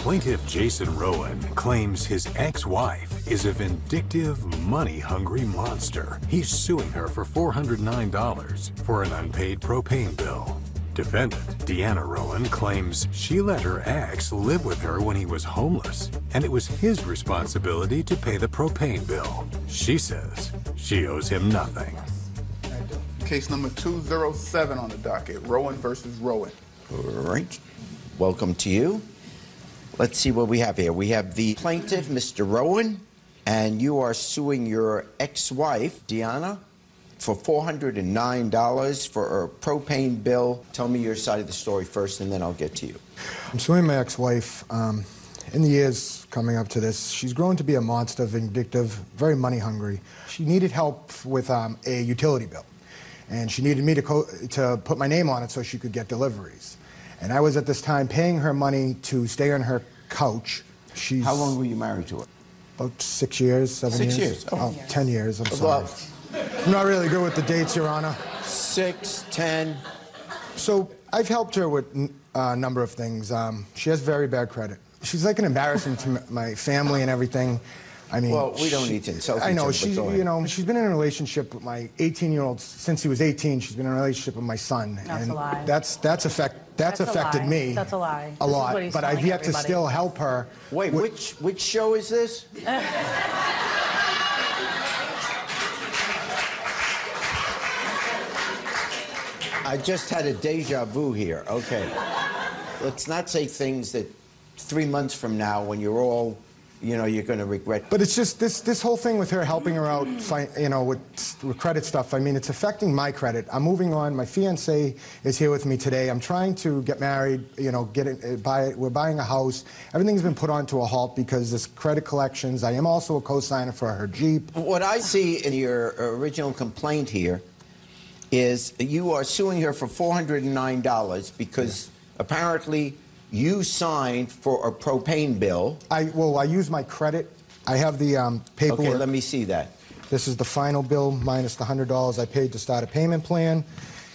Plaintiff Jason Rowan claims his ex-wife is a vindictive, money-hungry monster. He's suing her for $409 for an unpaid propane bill. Defendant Deanna Rowan claims she let her ex live with her when he was homeless, and it was his responsibility to pay the propane bill. She says she owes him nothing. Case number 207 on the docket, Rowan versus Rowan. All right. Welcome to you. Let's see what we have here. We have the plaintiff, Mr. Rowan, and you are suing your ex-wife, Deanna, for $409 for a propane bill. Tell me your side of the story first, and then I'll get to you. I'm suing my ex-wife. In the years coming up to this, she's grown to be a monster, vindictive, very money-hungry. She needed help with a utility bill, and she needed me to put my name on it so she could get deliveries. And I was at this time paying her money to stay on her couch. How long were you married to her? About 6 years, 7 years. 6 years? Oh, 10 years, I'm sorry. I'm not really good with the dates, Your Honor. 6, 10. So I've helped her with a number of things. She has very bad credit. She's like an embarrassment to my family and everything. I mean, well, we don't need to insult each other. I know, she's been in a relationship with my 18-year-old since he was 18. She's been in a relationship with my son. That's a lie. That's affected me. That's a lie. A lot. But I've yet to still help her. Wait, which show is this? I just had a deja vu here. Okay. Let's not say things that 3 months from now, when you're all, you're going to regret. But it's just this whole thing with her helping her out, with credit stuff. I mean, it's affecting my credit. I'm moving on. My fiancé is here with me today. I'm trying to get married. We're buying a house. Everything's been put onto a halt because this credit collections. I am also a co-signer for her Jeep. What I see in your original complaint here is you are suing her for $409 because apparently you signed for a propane bill. I use my credit. I have the paperwork. Okay, let me see that. This is the final bill minus the $100 I paid to start a payment plan.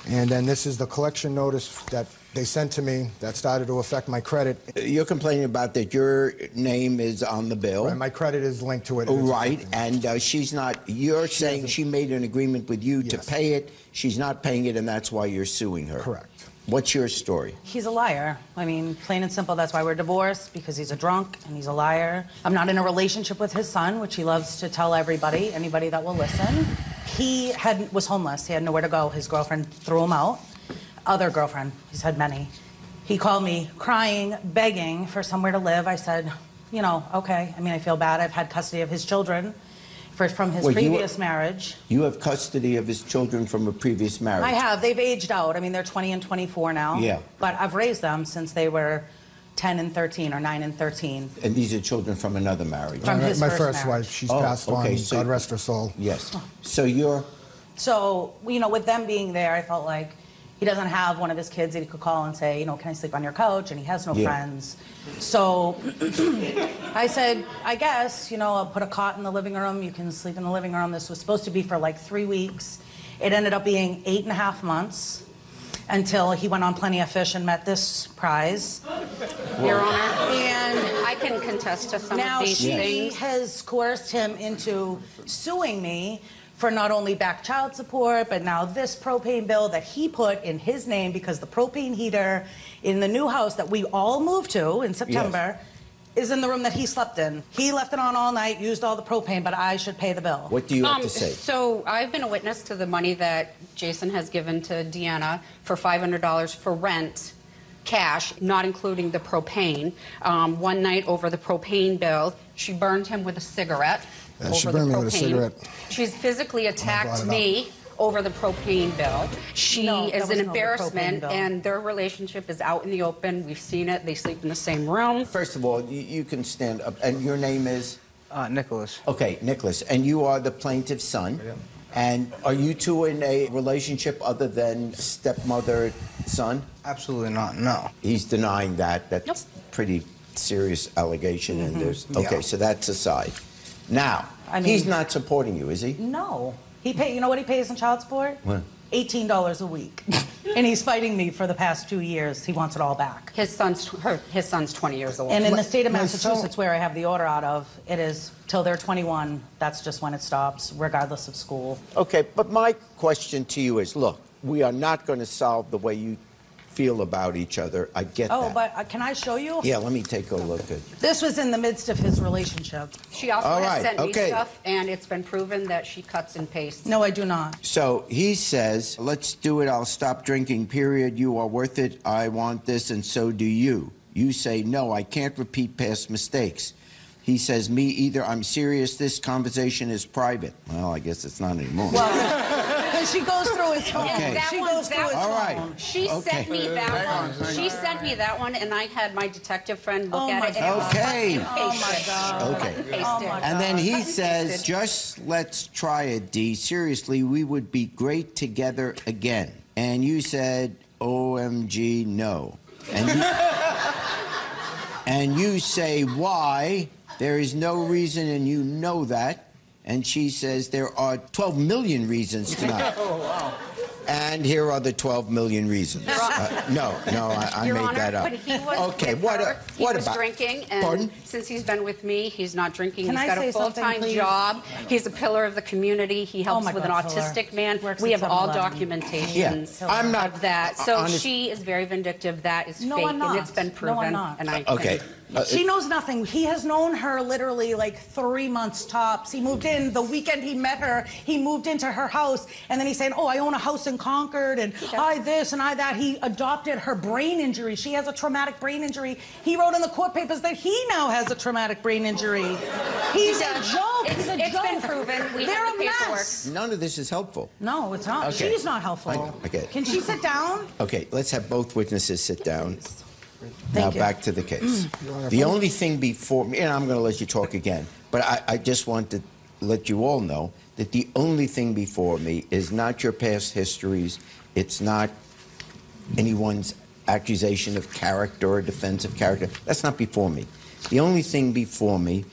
And then this is the collection notice that they sent to me that started to affect my credit. You're complaining about that your name is on the bill. Right, my credit is linked to it. Right, and she's not, you're saying she made an agreement with you to pay it. She's not paying it, and that's why you're suing her. Correct. What's your story? He's a liar. I mean, plain and simple, that's why we're divorced, because he's a drunk and he's a liar. I'm not in a relationship with his son, which he loves to tell everybody, anybody that will listen. He was homeless. He had nowhere to go. His girlfriend threw him out. Other girlfriend. He's had many. He called me crying, begging for somewhere to live. I said, okay. I mean, I feel bad. I've had custody of his children from his previous marriage. You have custody of his children from a previous marriage? I have. They've aged out. I mean, they're 20 and 24 now. Yeah. But I've raised them since they were 10 and 13 or 9 and 13. And these are children from another marriage? From his my first marriage. wife. She's passed on. So, God rest her soul. Yes. So you're... So, with them being there, I felt like he doesn't have one of his kids that he could call and say, can I sleep on your couch? And he has no friends. So I said, I guess, I'll put a cot in the living room. You can sleep in the living room. This was supposed to be for like 3 weeks. It ended up being 8.5 months until he went on Plenty of Fish and met this prize. Your Honor, and I can contest to some of these things. Now she has coerced him into suing me for not only back child support, but now this propane bill that he put in his name because the propane heater in the new house that we all moved to in September is in the room that he slept in. He left it on all night, used all the propane, but I should pay the bill. What do you have to say? So I've been a witness to the money that Jason has given to Deanna for $500 for rent, cash, not including the propane. One night over the propane bill, she burned him with a cigarette. She burned me with a cigarette. She's physically attacked me over the propane bill. She is an embarrassment, and their relationship is out in the open. We've seen it. They sleep in the same room. First of all, you can stand up. And your name is? Nicholas. Okay, Nicholas. And you are the plaintiff's son. Yeah. And are you two in a relationship other than stepmother-son? Absolutely not, no. He's denying that. That's pretty serious allegation. And there's... Okay, so that's aside. Now, he's not supporting you, is he? No. You know what he pays in child support? What? $18 a week. And he's fighting me for the past 2 years. He wants it all back. His son's 20 years old. And in the state of My Massachusetts, son- where I have the order out of, it is till they're 21. That's just when it stops, regardless of school. Okay, but my question to you is, look, we are not going to solve the way you feel about each other. I get Oh, that. but can I show you? Yeah, let me take a look at. This was in the midst of his relationship. She also All has right, sent me okay. stuff, and it's been proven that she cuts and pastes. No, I do not. So he says, let's do it. I'll stop drinking, period. You are worth it. I want this, and so do you. You say, no, I can't repeat past mistakes. He says, me either. I'm serious. This conversation is private. Well, I guess it's not anymore. Well, because she goes through his phone. Okay. She goes through his All right. phone. She sent me that one. She sent me that one, and I had my detective friend look Oh at my it. And it was God. Okay. cut and Oh my pasted. God. Okay. Cut and Oh pasted. my And then he Cut and says, pasted. just let's try it, D. Seriously, we would be great together again. And you said, OMG, no. And you say, why? There is no reason, and you know that. And she says, there are 12 million reasons tonight. Oh, wow. And here are the 12 million reasons. No, I Your made Honor, that up. but he was Okay, with what, her. what he was about? drinking, and Pardon? since he's been with me, he's not drinking. Can He's I got say a something, full-time please? job. He's a pillar of the community. He helps my with God, an pillar. autistic man. Works We at have all 7-Eleven. documentations Yeah, I'm not- of that. So honest- she is very vindictive. That is No, fake, I'm not. and it's been No, proven. I'm not. And I Okay. She knows nothing. He has known her literally like 3 months tops. He moved in the weekend he met her. He moved into her house, and then he's saying, "Oh, I own a house in Concord, and I this and I that." He adopted her brain injury. She has a traumatic brain injury. He wrote in the court papers that he now has a traumatic brain injury. He's a joke. He's a It's joke. been proven. We They're have the a paperwork. mess. None of this is helpful. No, it's not. Okay. She's not helpful. I know. Okay. Can she sit down? Okay, let's have both witnesses sit down. Thank Now you. back to the case. The only thing before me, and I'm going to let you talk again, but I just want to let you all know that the only thing before me is not your past histories. It's not anyone's accusation of character or defense of character. That's not before me. The only thing before me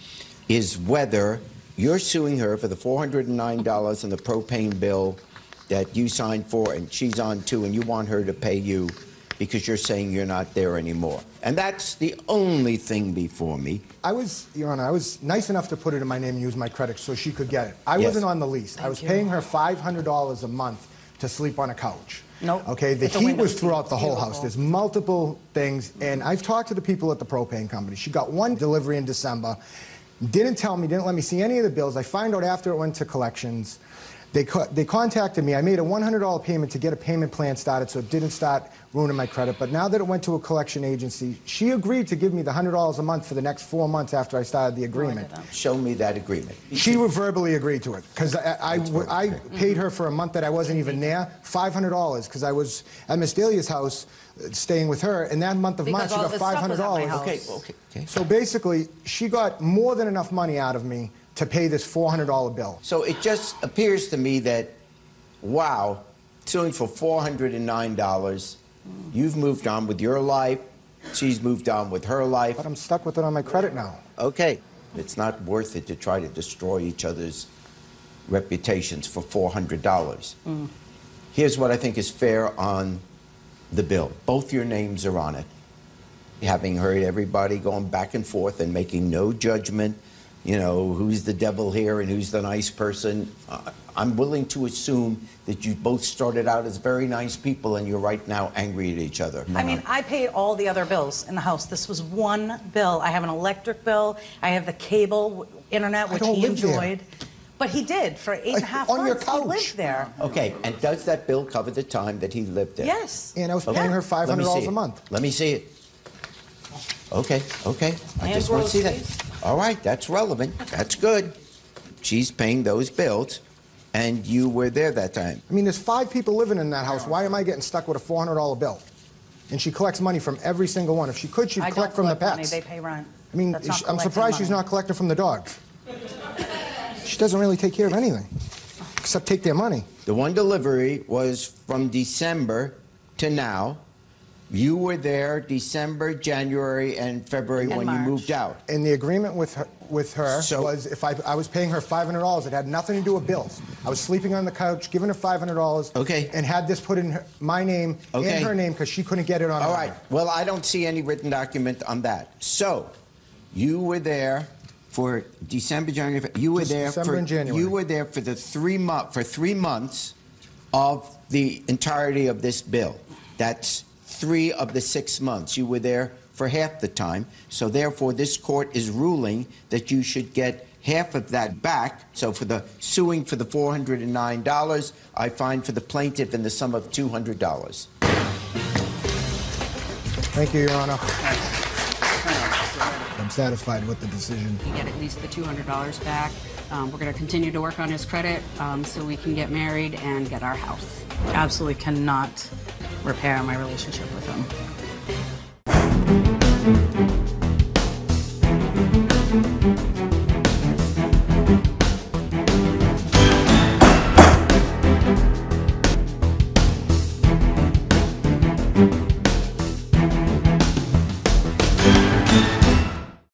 is whether you're suing her for the $409 and the propane bill that you signed for and she's on too, and you want her to pay you because you're saying you're not there anymore. And that's the only thing before me. Your Honor, I was nice enough to put it in my name and use my credit so she could get it. I Yes. wasn't on the lease. I was you. paying her $500 a month to sleep on a couch. Nope. Okay, the It's a heat window was seat. throughout the It's whole beautiful. house. There's multiple things, and I've talked to the people at the propane company. She got one delivery in December, didn't tell me, didn't let me see any of the bills. I find out after it went to collections. They contacted me. I made a $100 payment to get a payment plan started so it didn't start ruining my credit. But now that it went to a collection agency, she agreed to give me the $100 a month for the next 4 months after I started the agreement. Show me that agreement. She verbally agreed to it because I paid her for a month that I wasn't even there, $500 because I was at Miss Delia's house staying with her, and that month of Because March she all got this stuff was at my $500. house. Okay. So basically, she got more than enough money out of me to pay this $400 bill. So it just appears to me that, wow, suing for $409, you've moved on with your life, she's moved on with her life. But I'm stuck with it on my credit now. Okay, it's not worth it to try to destroy each other's reputations for $400. Here's what I think is fair on the bill. Both your names are on it. Having heard everybody going back and forth and making no judgment, you know, who's the devil here and who's the nice person, I'm willing to assume that you both started out as very nice people and you're right now angry at each other. I mean, I paid all the other bills in the house. This was one bill. I have an electric bill. I have the cable internet, which don't he live there. enjoyed. But he did for 8.5 On your months. couch. He lived there. Okay, and does that bill cover the time that he lived there? Yes. And I was Okay. paying her Let me see $500 it. a month. Let me see it. Okay. I And just want to see that. groceries. All right, that's relevant. That's good. She's paying those bills, and you were there that time. I mean, there's 5 people living in that house. Why am I getting stuck with a $400 bill? And she collects money from every single one. If she could, she'd I collect don't from the collect money. pets. They pay rent. I mean, That's not I'm collecting surprised she's money. not collecting from the dogs. She doesn't really take care of anything, except take their money. The one delivery was from December to now, You were there December, January, and February And when March. you moved out. And the agreement with her So- was if I was paying her $500, it had nothing to do with bills. I was sleeping on the couch, giving her $500, Okay. and had this put in my name Okay. and her name because she couldn't get it on All her right. name. Well, I don't see any written document on that. So, you were there for December, January. You were Just there December for and January. You were there for the 3 months of the entirety of this bill. That's 3 of the 6 months. You were there for half the time. So therefore, this court is ruling that you should get half of that back. So for the suing for the $409, I fine for the plaintiff in the sum of $200. Thank you, Your Honor. I'm satisfied with the decision. We get at least the $200 back. We're going to continue to work on his credit so we can get married and get our house. Absolutely cannot repair my relationship with him.